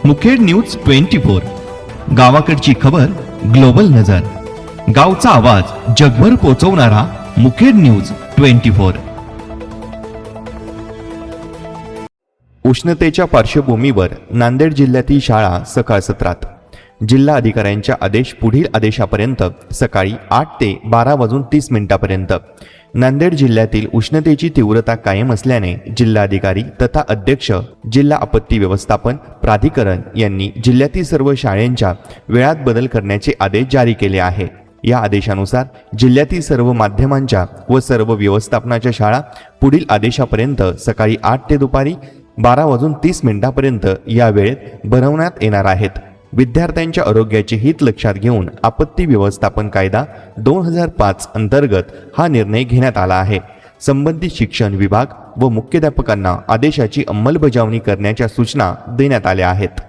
Mukhed news 24 गावाकडची खबर global नजर, गावचा आवाज जगभर पोहोचवणारा मुखेड न्यूज 24। उष्णतेच्या पार्श्वभूमीवर नांदेड जिल्ह्यातील शाळा सकाळ सत्रात। जिल्हा अधिकाऱ्यांच्या आदेश पुढील आदेशापर्यंत सकाळी 8 ते 12:30 नांदेड जिल्ह्यातील उष्णतेची तीव्रता कायम असल्याने जिल्हाधिकारी तथा अध्यक्ष जिल्हा आपत्ती व्यवस्थापन प्राधिकरण यांनी जिल्ह्यातील सर्व शाळांच्या वेळात बदल करण्याचे आदेश जारी केले आहे। या आदेशानुसार जिल्ह्यातील सर्व माध्यमांच्या व सर्व व्यवस्थापनाच्या शाळा पुढील आदेशापर्यंत सकाळी 8 ते दुपारी 12:30 या वेळेत भरवण्यात येणार आहेत। विद्यार्थ्यांच्या आरोग्याचे हित लक्षात घेऊन आपत्ती व्यवस्थापन कायदा 2005 अंतर्गत हा निर्णय घेण्यात आला आहे। संबंधित शिक्षण विभाग व मुख्याध्यापकांना आदेशाची अंमलबजावणी करण्याच्या सूचना देण्यात आल्या आहेत।